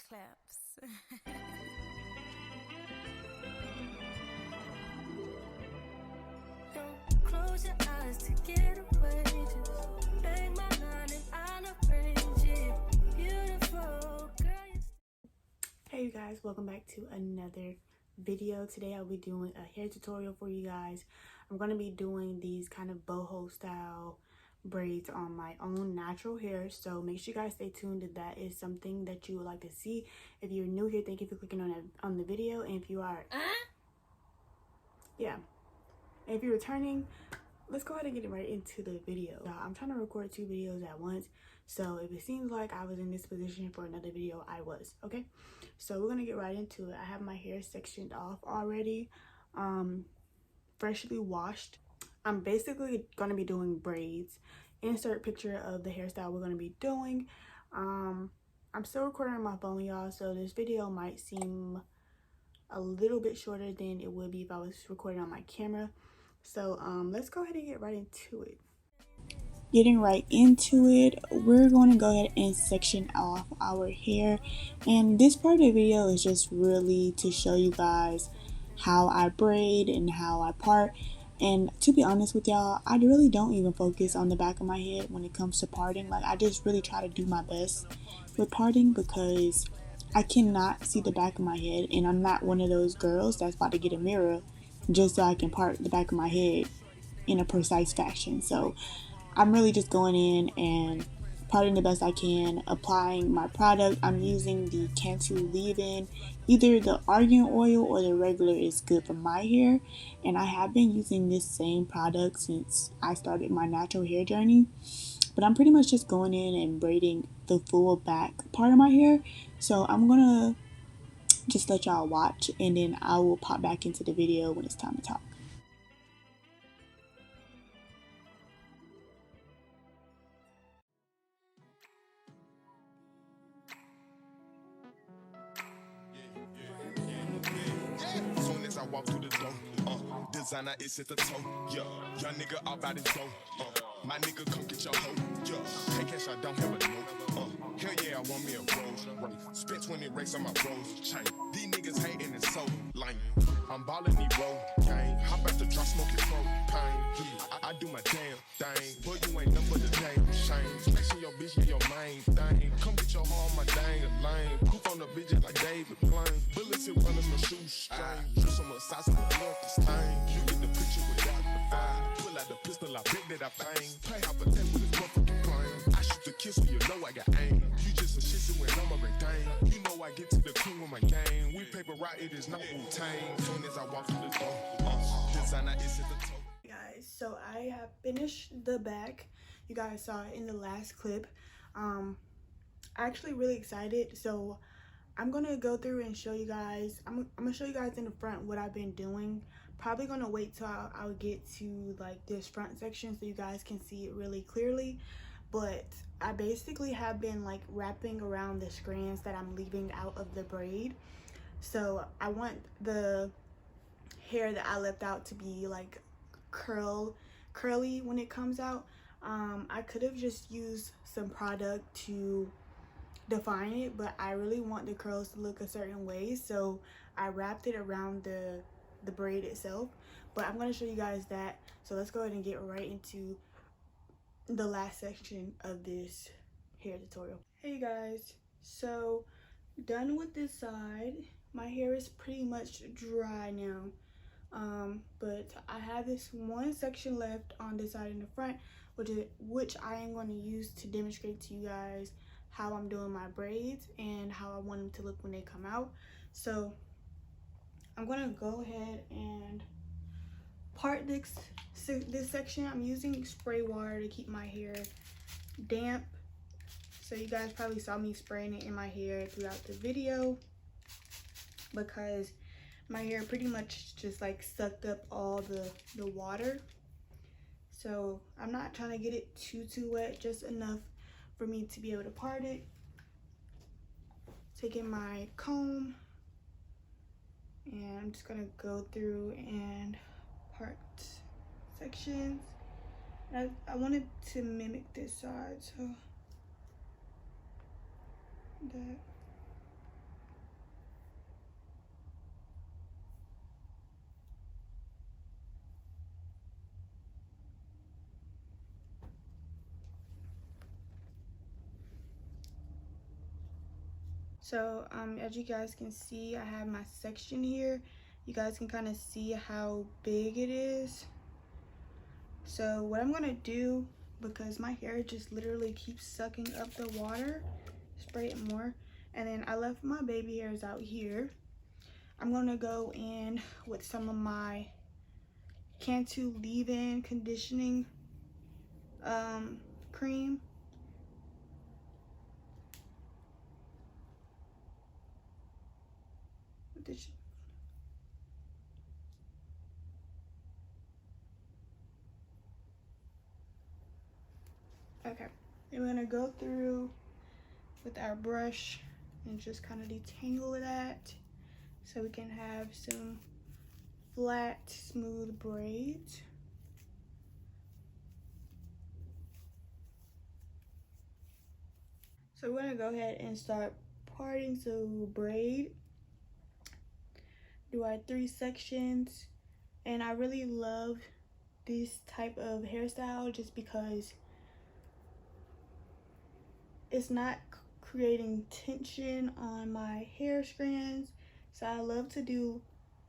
clips. Don't close your eyes to get away. Just bang my line and I'll arrange it. Beautiful girl. Hey you guys, welcome back to another video. Today I'll be doing a hair tutorial for you guys. I'm going to be doing these kind of boho style braids on my own natural hair, so make sure you guys stay tuned if that is something that you would like to see. If you're new here, thank you for clicking on the video, and if you are and if you're returning, let's go ahead and get right into the video. I'm trying to record 2 videos at once, so if it seems like I was in this position for another video, I was. Okay, so we're gonna get right into it. I have my hair sectioned off already, freshly washed. I'm basically gonna be doing braids. Insert picture of the hairstyle we're gonna be doing. I'm still recording on my phone, y'all, so this video might seem a little bit shorter than it would be if I was recording on my camera. So let's go ahead and get right into it. Getting right into it, we're going to go ahead and section off our hair, and this part of the video is just really to show you guys how I braid and how I part. And to be honest with y'all, I really don't even focus on the back of my head when it comes to parting. Like, I just really try to do my best with parting because I cannot see the back of my head, and I'm not one of those girls that's about to get a mirror just so I can part the back of my head in a precise fashion. So I'm really just going in and parting the best I can, applying my product. I'm using the Cantu leave-in. Either the argan oil or the regular is good for my hair, and I have been using this same product since I started my natural hair journey. But I'm pretty much just going in and braiding the full back part of my hair. So I'm gonna just let y'all watch, and then I will pop back into the video when it's time to talk. Soon as I walk through the door, designer is at the toe. Yeah, young nigga all about his dough. My nigga come get your hoe. Yeah, pay cash, I don't have a note. Hell yeah, I want me a Rolls Royce. Spent 20 racks on my Rolls chain. These niggas hating is so lame. I'm ballin' these roll gang. Hop out the drop smoking propane. I do my damn thing. Boy, you ain't nothing but the damn shame. Flexing your bitch, yeah, your main thing. Come get your hoe on my dang lane. Poof on the bitch like David Blaine. Bullets and runners, no shoestring. Drip some sauce in the blood to stain. You get the picture without the fine. Pull out the pistol, I bet that I bang. Play half a ten with this motherfucking plane. I shoot the kiss so you know I got aim. You just a shit so when I'm a thing. You know I get to the king with my game. We paper right, it is not Wu-Tang. Soon as I walk through the door, designer is at the toe. Guys, so I have finished the back. You guys saw it in the last clip. I'm actually really excited, so I'm gonna go through and show you guys. I'm gonna show you guys in the front what I've been doing. Probably gonna wait till I'll get to like this front section so you guys can see it really clearly. But I basically have been like wrapping around the strands that I'm leaving out of the braid. So I want the hair that I left out to be like curly when it comes out. I could have just used some product to define it, but I really want the curls to look a certain way, so I wrapped it around the braid itself. But I'm going to show you guys that, so let's go ahead and get right into the last section of this hair tutorial. Hey guys, so done with this side. My hair is pretty much dry now, but I have this one section left on this side in the front, which I am going to use to demonstrate to you guys how I'm doing my braids and how I want them to look when they come out. So I'm going to go ahead and part this section. I'm using spray water to keep my hair damp. So you guys probably saw me spraying it in my hair throughout the video because my hair pretty much just like sucked up all the water. So I'm not trying to get it too wet, just enough for me to be able to part it. Taking my comb, and I'm just gonna go through and part sections. I wanted to mimic this side, so that. So as you guys can see, I have my section here. You guys can kind of see how big it is. So what I'm gonna do, because my hair just literally keeps sucking up the water, spray it more. And then I left my baby hairs out here. I'm gonna go in with some of my Cantu leave-in conditioning cream. Okay, and we're gonna go through with our brush and just kind of detangle that so we can have some flat, smooth braids. So we're gonna go ahead and start parting. So braid, do our 3 sections, and I really love this type of hairstyle just because it's not creating tension on my hair strands. So I love to do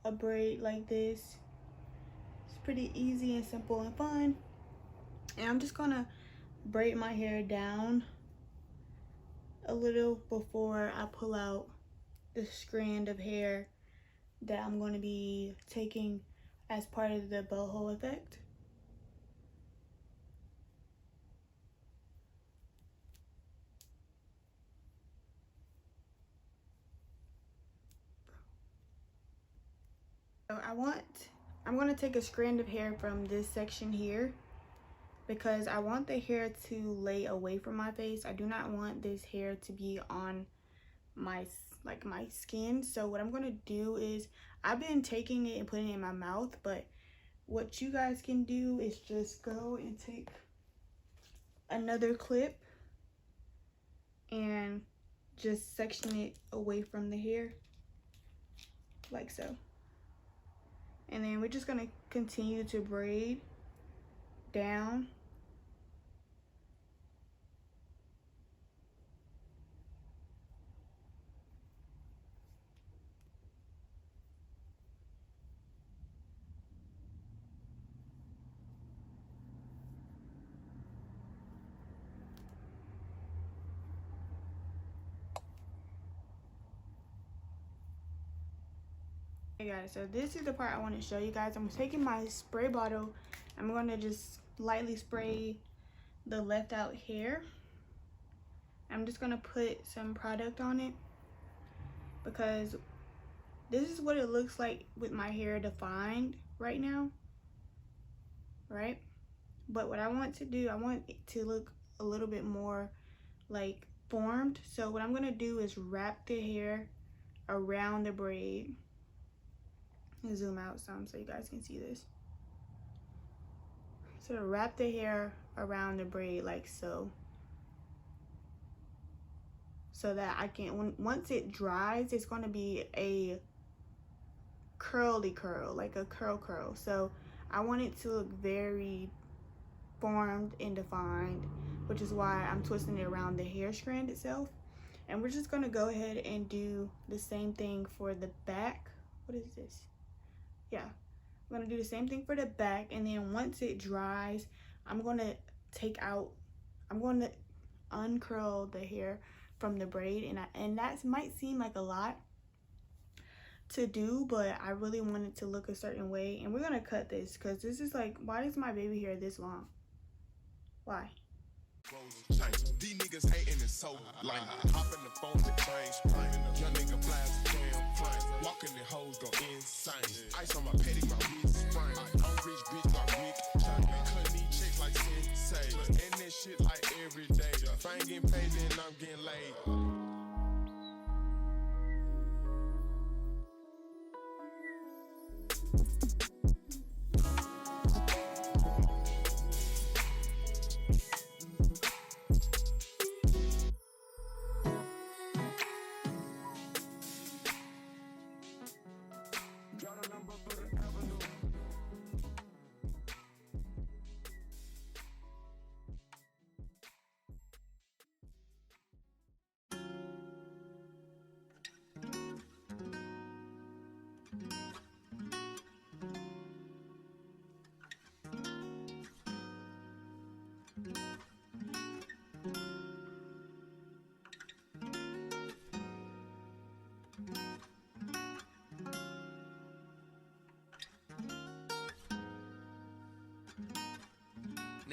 a braid like this. It's pretty easy and simple and fun. And I'm just gonna braid my hair down a little before I pull out the strand of hair that I'm going to be taking as part of the boho effect. So I'm going to take a strand of hair from this section here because I want the hair to lay away from my face. I do not want this hair to be on my skin. So what I'm going to do is, I've been taking it and putting it in my mouth, but what you guys can do is just go and take another clip and just section it away from the hair like so. And then we're just going to continue to braid down. Hey guys, so this is the part I want to show you guys. I'm taking my spray bottle. I'm going to just lightly spray the left out hair. I'm just going to put some product on it because this is what it looks like with my hair defined right now, right? But what I want to do, I want it to look a little bit more like formed. So what I'm going to do is wrap the hair around the braid. Zoom out some so you guys can see this. So wrap the hair around the braid like so, so that I can, once it dries, it's going to be a curly curl, like a curl. So I want it to look very formed and defined, which is why I'm twisting it around the hair strand itself. And we're just going to go ahead and do the same thing for the back. What is this? Yeah, I'm gonna do the same thing for the back, and then once it dries, I'm going to uncurl the hair from the braid, and that might seem like a lot to do, but I really want it to look a certain way. And we're gonna cut this because this is like, why is my baby hair this long? Why? These niggas hating is so lame. Hop in the phone with change. Young nigga flies damn flame. Walking the hoes go insane. Ice on my petty, my wrist sprain. I'm rich, bitch, my wig chain. Cut these checks like sensei. And that shit like every day. If I ain't getting paid, then I'm getting laid.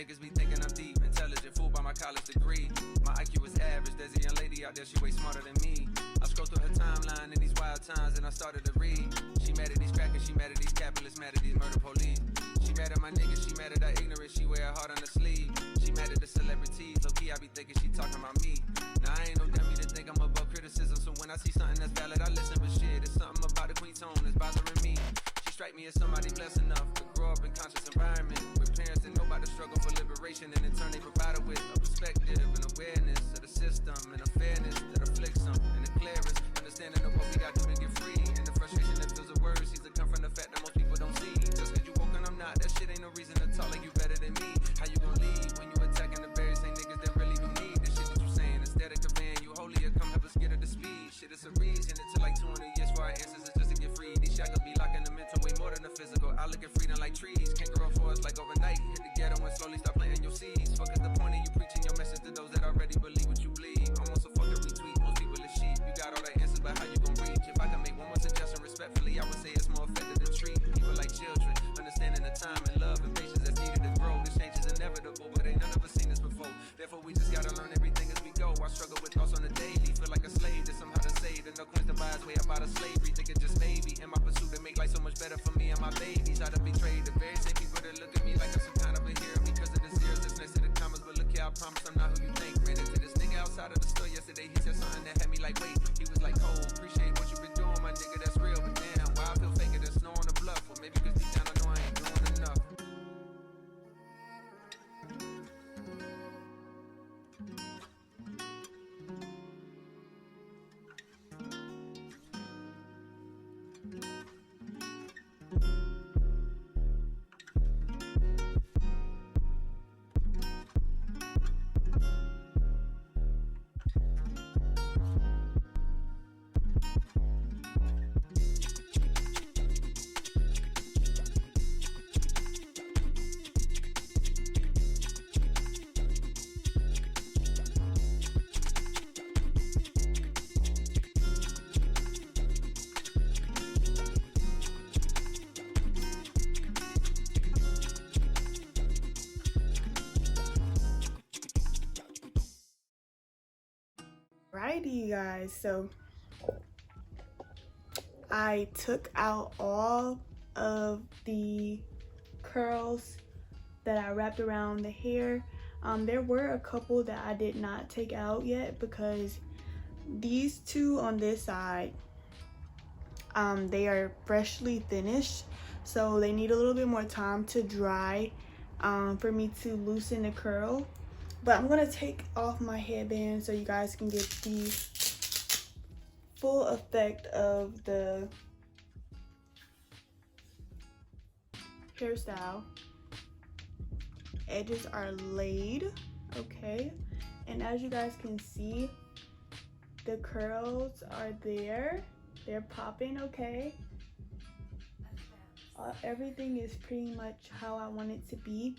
Niggas be thinking I'm deep, intelligent, fooled by my college degree. My IQ is average, there's a young lady out there, she way smarter than me. I scroll through her timeline in these wild times and I started to read. She mad at these crackers, she mad at these capitalists, mad at these murder police. She mad at my niggas, she mad at her ignorance, she wear her heart on her sleeve. She mad at the celebrities, low key I be thinking she talking about me. Now I ain't no dummy to think I'm above criticism, so when I see something that's valid, I listen, but shit, it's something about the queen tone that's bothering me. She strike me as somebody blessed enough to grow up in conscious environment with parents that know about the struggle for liberation, and in turn they provide her with a perspective and awareness of the system and a fairness that afflicts them, and the clearest understanding of what we got to do to get free, and the frustration that fills the words sees to come from the fact that most people don't see. Just cause you woke and I'm not, that shit ain't no reason to talk like you better than me. How you gon' leave when you attacking the very same niggas that really do need the shit that you saying? Instead of conveying you holier, come help us get at the speed. Shit, it's a reason it took like 200 years for our ancestors just to get free. These shackles be locking the mental way more than the physical. I look at freedom like trees, can't grow for us like overnight. Hit the ghetto and slowly start planting your seeds. Fuck is the point of you preaching your message to those that already believe what you believe? Almost a fucking retweet, most people are sheep. You got all the answers, but how you gon' reach? If I can make one more suggestion respectfully, I would say it's more effective to treat people like children, understanding the time and love and patience that's needed to grow. This change is inevitable, but ain't none of us seen this before. Therefore, we just gotta learn everything as we go. I struggle with thoughts on the daily, feel like a slave that's somehow to save. And no coins to buy his way up out of slavery, thinking just maybe in my pursuit to make life so much better for me and my babies. I'd have betrayed the very same people that look at me like I'm some kind of a hero because of the seriousness to the comments. But look here, I promise I'm not who you think. Ran into this nigga outside of the store yesterday, he said something that had me like, wait. He was like, oh, appreciate what you been doing, my nigga, that's real. But damn, why I feel faker than snow on the bluff? Or maybe cause deep down I know I ain't doing enough. Alrighty, you guys, so I took out all of the curls that I wrapped around the hair. There were a couple that I did not take out yet because these two on this side, they are freshly finished, so they need a little bit more time to dry for me to loosen the curl. But I'm gonna take off my headband so you guys can get the full effect of the hairstyle. Edges are laid, okay, and as you guys can see, the curls are there, they're popping, okay. Everything is pretty much how I want it to be.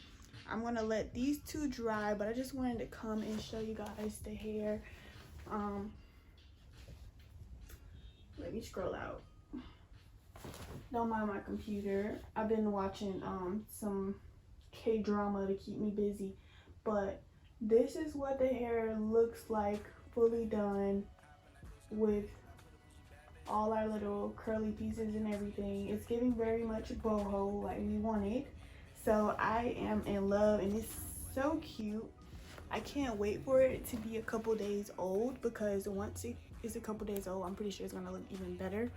I'm gonna let these two dry, but I just wanted to come and show you guys the hair. Let me scroll out. Don't mind my computer. I've been watching some K-drama to keep me busy, but this is what the hair looks like fully done with all our little curly pieces and everything. It's giving very much boho like we wanted. So I am in love and it's so cute. I can't wait for it to be a couple days old because once it is a couple days old, I'm pretty sure it's gonna look even better.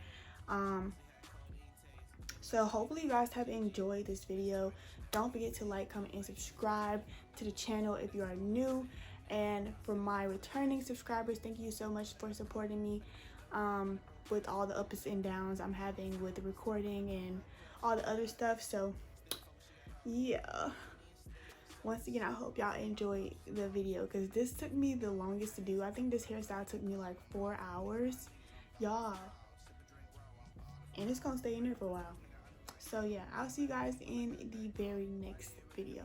So hopefully you guys have enjoyed this video. Don't forget to like, comment, and subscribe to the channel if you are new. And for my returning subscribers, thank you so much for supporting me with all the ups and downs I'm having with the recording and all the other stuff. So yeah, once again, I hope y'all enjoyed the video because this took me the longest to do. I think this hairstyle took me like 4 hours, y'all, and it's gonna stay in there for a while. So yeah, I'll see you guys in the very next video.